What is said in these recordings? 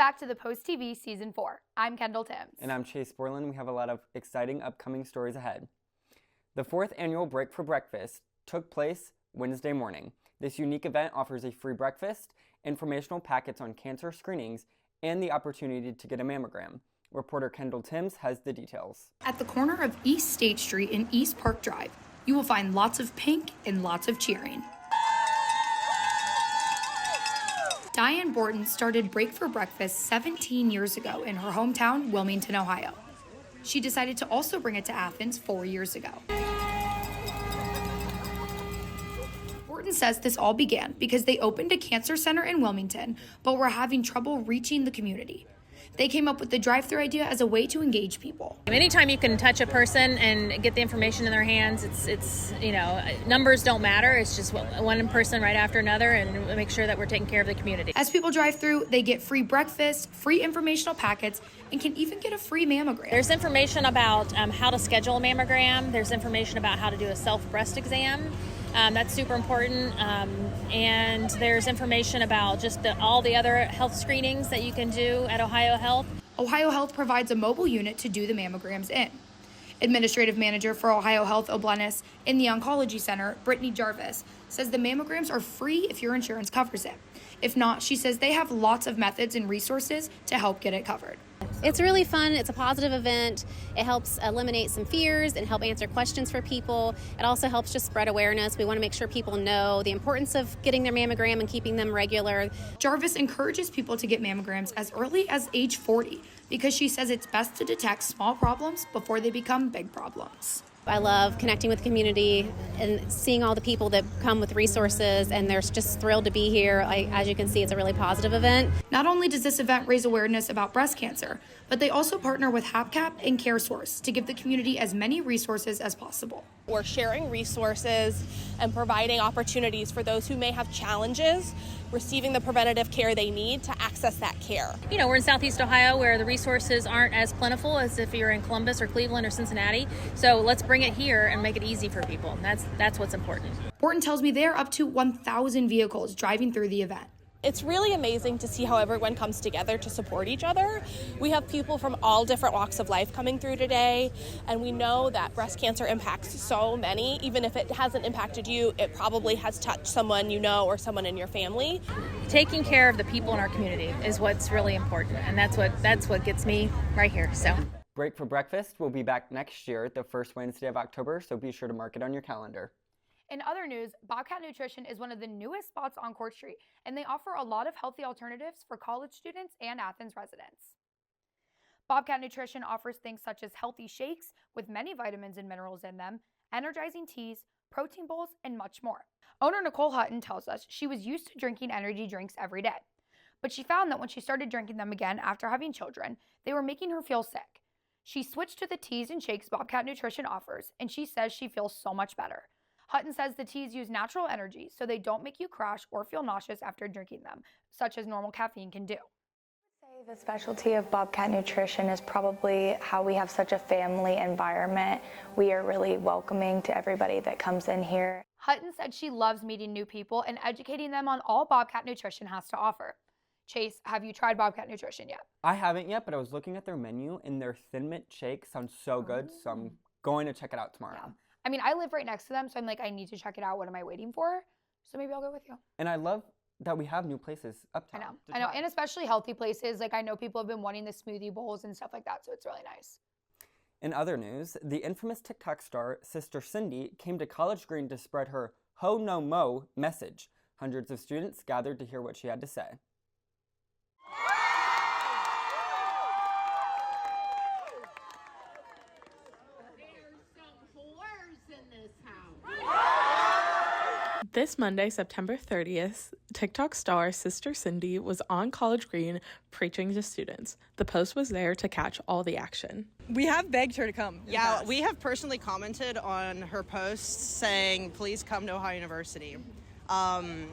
back to the Post TV Season 4. I'm Kendall Timms. And I'm Chase Borland. We have a lot of exciting upcoming stories ahead. The 4th annual Break for Breakfast took place Wednesday morning. This unique event offers a free breakfast, informational packets on cancer screenings, and the opportunity to get a mammogram. Reporter Kendall Timms has the details. At the corner of East State Street and East Park Drive, you will find lots of pink and lots of cheering. Diane Borton started Break for Breakfast 17 years ago in her hometown, Wilmington, Ohio. She decided to also bring it to Athens 4 years ago. Borton says this all began because they opened a cancer center in Wilmington, but were having trouble reaching the community. They came up with the drive-thru idea as a way to engage people. Anytime you can touch a person and get the information in their hands, it's numbers don't matter. It's just one person right after another, and make sure that we're taking care of the community. As people drive through, they get free breakfast, free informational packets, and can even get a free mammogram. There's information about how to schedule a mammogram. There's information about how to do a self-breast exam. That's super important. And there's information about just all the other health screenings that you can do at Ohio Health. Ohio Health provides a mobile unit to do the mammograms in. Administrative Manager for Ohio Health Oblenis in the Oncology Center, Brittany Jarvis, says the mammograms are free if your insurance covers it. If not, she says they have lots of methods and resources to help get it covered. It's really fun. It's a positive event. It helps eliminate some fears and help answer questions for people. It also helps just spread awareness. We want to make sure people know the importance of getting their mammogram and keeping them regular. Jarvis encourages people to get mammograms as early as age 40 because she says it's best to detect small problems before they become big problems. I love connecting with the community and seeing all the people that come with resources, and they're just thrilled to be here. As you can see, it's a really positive event. Not only does this event raise awareness about breast cancer, but they also partner with HapCap and CareSource to give the community as many resources as possible. We're sharing resources and providing opportunities for those who may have challenges receiving the preventative care they need to access that care. We're in Southeast Ohio where the resources aren't as plentiful as if you're in Columbus or Cleveland or Cincinnati. So let's bring it here and make it easy for people. That's what's important. Borton tells me there are up to 1,000 vehicles driving through the event. It's really amazing to see how everyone comes together to support each other. We have people from all different walks of life coming through today, and we know that breast cancer impacts so many. Even if it hasn't impacted you, it probably has touched someone you know or someone in your family. Taking care of the people in our community is what's really important, and that's what gets me right here. So, Break for Breakfast will be back next year, the first Wednesday of October, so be sure to mark it on your calendar. In other news, Bobcat Nutrition is one of the newest spots on Court Street, and they offer a lot of healthy alternatives for college students and Athens residents. Bobcat Nutrition offers things such as healthy shakes with many vitamins and minerals in them, energizing teas, protein bowls, and much more. Owner Nicole Hutton tells us she was used to drinking energy drinks every day, but she found that when she started drinking them again after having children, they were making her feel sick. She switched to the teas and shakes Bobcat Nutrition offers, and she says she feels so much better. Hutton says the teas use natural energy, so they don't make you crash or feel nauseous after drinking them, such as normal caffeine can do. I would say the specialty of Bobcat Nutrition is probably how we have such a family environment. We are really welcoming to everybody that comes in here. Hutton said she loves meeting new people and educating them on all Bobcat Nutrition has to offer. Chase, have you tried Bobcat Nutrition yet? I haven't yet, but I was looking at their menu, and their Thin Mint shake sounds so good, so I'm going to check it out tomorrow. Yeah. I mean, I live right next to them, so I'm like, I need to check it out. What am I waiting for? So maybe I'll go with you. And I love that we have new places uptown. I know, and especially healthy places. Like, I know people have been wanting the smoothie bowls and stuff like that, so it's really nice. In other news, the infamous TikTok star Sister Cindy came to College Green to spread her "Ho No Mo" message. Hundreds of students gathered to hear what she had to say. This Monday, September 30th, TikTok star Sister Cindy was on College Green preaching to students. The post was there to catch all the action. We have begged her to come. Yeah, we have personally commented on her posts saying, please come to Ohio University. And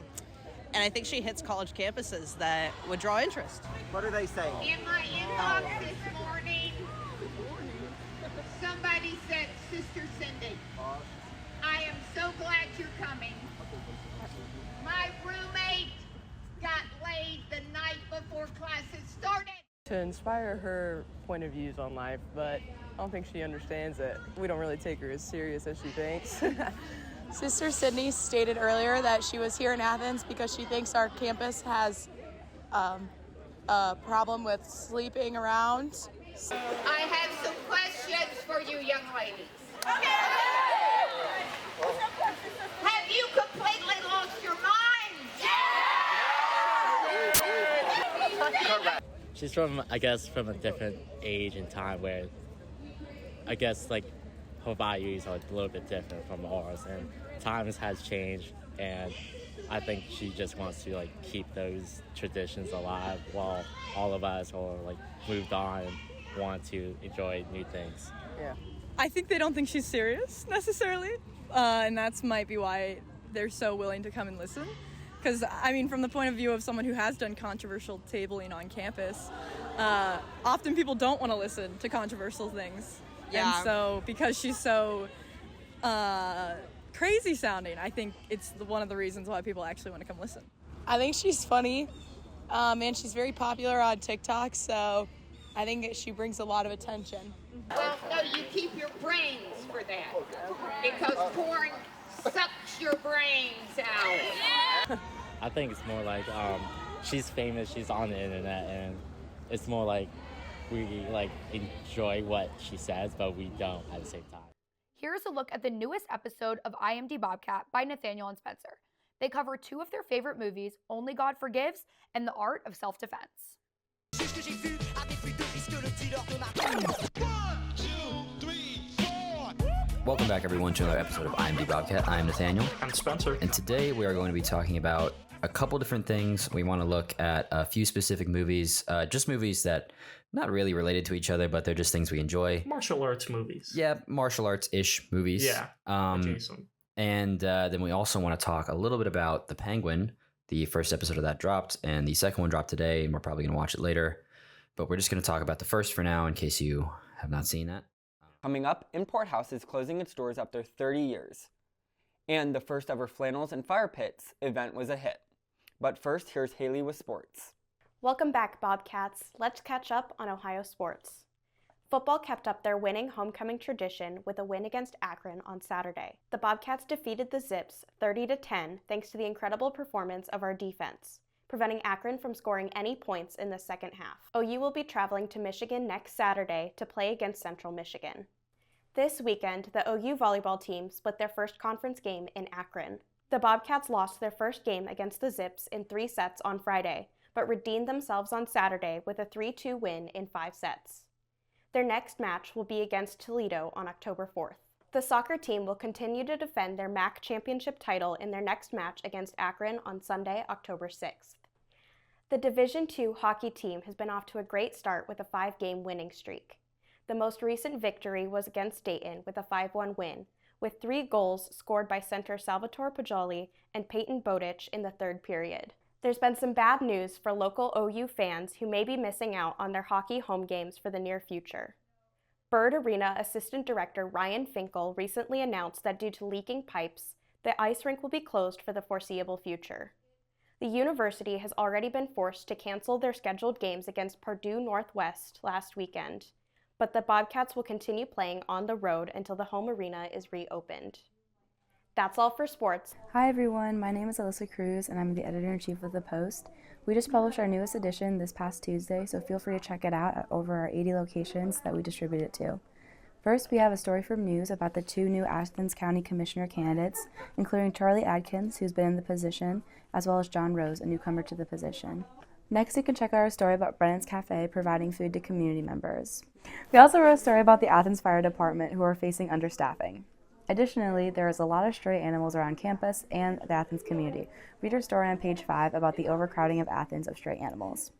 I think she hits college campuses that would draw interest. What are they saying? In my inbox this morning, somebody said, Sister Cindy, I am so glad you're coming. My roommate got laid the night before classes started. To inspire her point of views on life, but I don't think she understands that we don't really take her as serious as she thinks. Sister Sydney stated earlier that she was here in Athens because she thinks our campus has a problem with sleeping around. I have some questions for you young ladies. Have you completely lost your mind? She's from, I guess, from a different age and time where I guess like her values are a little bit different from ours, and times has changed, and I think she just wants to like keep those traditions alive while all of us are like moved on and want to enjoy new things. Yeah. I think they don't think she's serious necessarily, and that's might be why they're so willing to come and listen. Because, I mean, from the point of view of someone who has done controversial tabling on campus, often people don't want to listen to controversial things. Yeah. And so, because she's so crazy sounding, I think it's one of the reasons why people actually want to come listen. I think she's funny, and she's very popular on TikTok, so I think she brings a lot of attention. Well, no, you keep your brains for that. Because porn sucks your brains out. I think it's more like she's famous, she's on the internet, and it's more like we like enjoy what she says, but we don't at the same time. Here's a look at the newest episode of IMD Bobcat by Nathaniel and Spencer. They cover two of their favorite movies, Only God Forgives and The Art of Self-Defense. Welcome back, everyone, to another episode of IMD Bobcat. I'm Nathaniel. I'm Spencer. And today we are going to be talking about a couple different things. We want to look at a few specific movies, just movies that not really related to each other, but they're just things we enjoy. Martial arts movies. Yeah, martial arts-ish movies. Yeah, adjacent. And then we also want to talk a little bit about The Penguin. The first episode of that dropped, and the second one dropped today, and we're probably going to watch it later. But we're just going to talk about the first for now in case you have not seen that. Coming up, Import House is closing its doors after 30 years. And the first ever Flannels and Fire Pits event was a hit. But first, here's Hayley with sports. Welcome back, Bobcats. Let's catch up on Ohio sports. Football kept up their winning homecoming tradition with a win against Akron on Saturday. The Bobcats defeated the Zips 30-10 thanks to the incredible performance of our defense, preventing Akron from scoring any points in the second half. OU will be traveling to Michigan next Saturday to play against Central Michigan. This weekend, the OU volleyball team split their first conference game in Akron. The Bobcats lost their first game against the Zips in 3 sets on Friday, but redeemed themselves on Saturday with a 3-2 win in 5 sets. Their next match will be against Toledo on October 4th. The soccer team will continue to defend their MAC championship title in their next match against Akron on Sunday, October 6th. The Division II hockey team has been off to a great start with a 5-game winning streak. The most recent victory was against Dayton with a 5-1 win, with 3 goals scored by center Salvatore Pajoli and Peyton Bowditch in the third period. There's been some bad news for local OU fans who may be missing out on their hockey home games for the near future. Bird Arena Assistant Director Ryan Finkel recently announced that due to leaking pipes, the ice rink will be closed for the foreseeable future. The university has already been forced to cancel their scheduled games against Purdue Northwest last weekend, but the Bobcats will continue playing on the road until the home arena is reopened. That's all for sports. Hi everyone, my name is Alyssa Cruz and I'm the editor-in-chief of The Post. We just published our newest edition this past Tuesday, so feel free to check it out at over our 80 locations that we distribute it to. First, we have a story from news about the 2 new Athens County Commissioner candidates, including Charlie Adkins, who's been in the position, as well as John Rose, a newcomer to the position. Next, you can check out our story about Brennan's Cafe providing food to community members. We also wrote a story about the Athens Fire Department, who are facing understaffing. Additionally, there is a lot of stray animals around campus and the Athens community. Read our story on page 5 about the overcrowding of Athens of stray animals.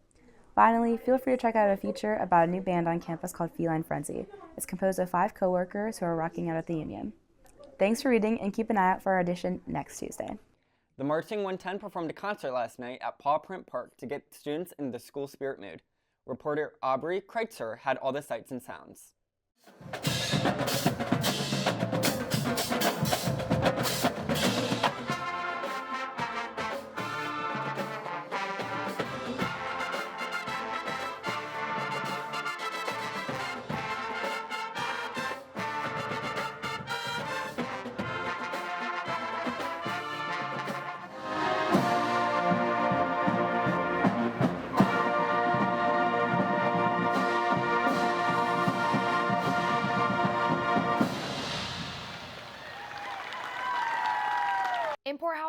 Finally, feel free to check out a feature about a new band on campus called Feline Frenzy. It's composed of 5 coworkers who are rocking out at the Union. Thanks for reading, and keep an eye out for our edition next Tuesday. The Marching 110 performed a concert last night at Paw Print Park to get students in the school spirit mood. Reporter Aubrey Kreitzer had all the sights and sounds.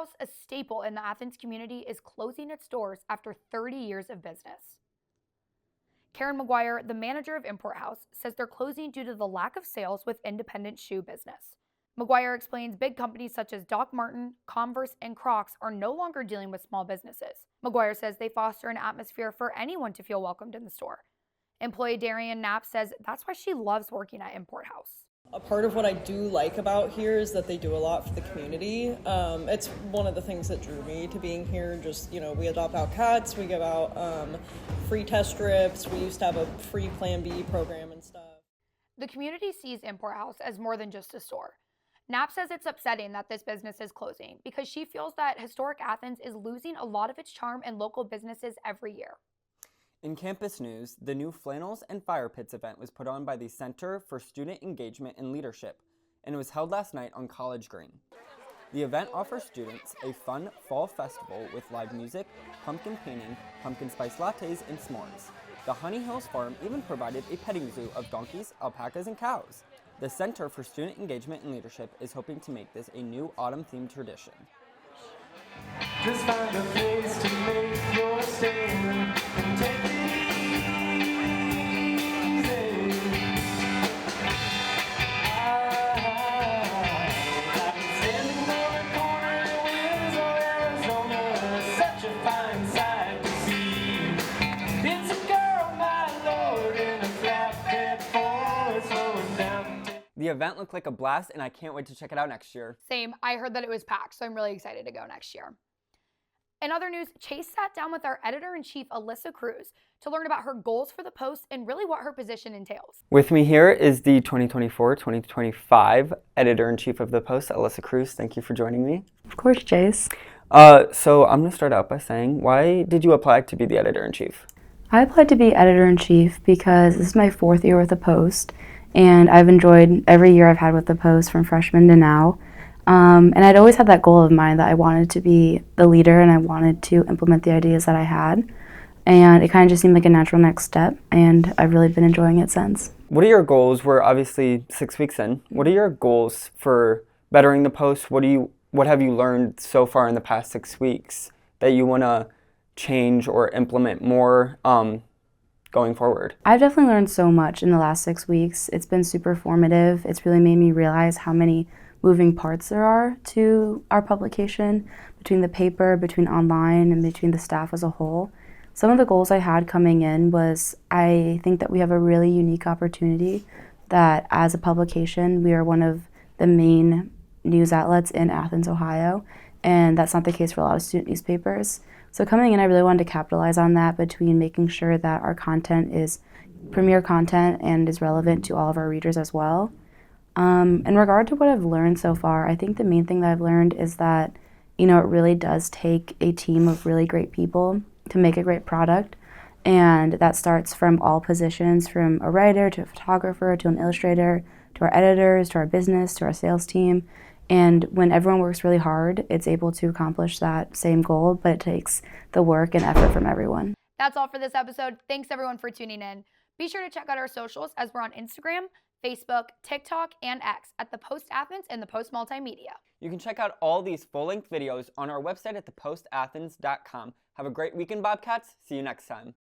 House, a staple in the Athens community, is closing its doors after 30 years of business. Karen McGuire, the manager of Import House, says they're closing due to the lack of sales with independent shoe business. McGuire explains big companies such as Doc Marten, Converse, and Crocs are no longer dealing with small businesses. McGuire says they foster an atmosphere for anyone to feel welcomed in the store. Employee Darian Knapp says that's why she loves working at Import House. A part of what I do like about here is that they do a lot for the community. It's one of the things that drew me to being here. Just, we adopt out cats, we give out free test strips, we used to have a free Plan B program and stuff. The community sees Import House as more than just a store. Knapp says it's upsetting that this business is closing because she feels that historic Athens is losing a lot of its charm and local businesses every year. In campus news, the new Flannels and Fire Pits event was put on by the Center for Student Engagement and Leadership, and it was held last night on College Green. The event offers students a fun fall festival with live music, pumpkin painting, pumpkin spice lattes, and s'mores. The Honey Hills Farm even provided a petting zoo of donkeys, alpacas, and cows. The Center for Student Engagement and Leadership is hoping to make this a new autumn-themed tradition. Just find a place to make your stand and take it easy. I've been standing on the corner in Winslow, Arizona, such a fine sight to see. It's a girl, my lord, in a flatbed Ford slowing down. The event looked like a blast, and I can't wait to check it out next year. Same. I heard that it was packed, so I'm really excited to go next year. In other news, Chase sat down with our editor-in-chief, Alyssa Cruz, to learn about her goals for the Post and really what her position entails. With me here is the 2024-2025 editor-in-chief of the Post, Alyssa Cruz. Thank you for joining me. Of course, Chase. So I'm going to start out by saying, why did you apply to be the editor-in-chief? I applied to be editor-in-chief because this is my 4th year with the Post, and I've enjoyed every year I've had with the Post from freshman to now. And I'd always had that goal of mine that I wanted to be the leader and I wanted to implement the ideas that I had. And it kind of just seemed like a natural next step, and I've really been enjoying it since. What are your goals? We're obviously 6 weeks in. What are your goals for bettering the Post? What have you learned so far in the past 6 weeks that you want to change or implement more going forward? I've definitely learned so much in the last 6 weeks. It's been super formative. It's really made me realize how many moving parts there are to our publication, between the paper, between online, and between the staff as a whole. Some of the goals I had coming in was I think that we have a really unique opportunity that as a publication, we are one of the main news outlets in Athens, Ohio, and that's not the case for a lot of student newspapers. So coming in, I really wanted to capitalize on that between making sure that our content is premier content and is relevant to all of our readers as well. In regard to what I've learned so far, I think the main thing that I've learned is that, it really does take a team of really great people to make a great product. And that starts from all positions, from a writer to a photographer to an illustrator, to our editors, to our business, to our sales team. And when everyone works really hard, it's able to accomplish that same goal, but it takes the work and effort from everyone. That's all for this episode. Thanks everyone for tuning in. Be sure to check out our socials as we're on Instagram, Facebook, TikTok, and X at The Post Athens and The Post Multimedia. You can check out all these full-length videos on our website at thepostathens.com. Have a great weekend, Bobcats. See you next time.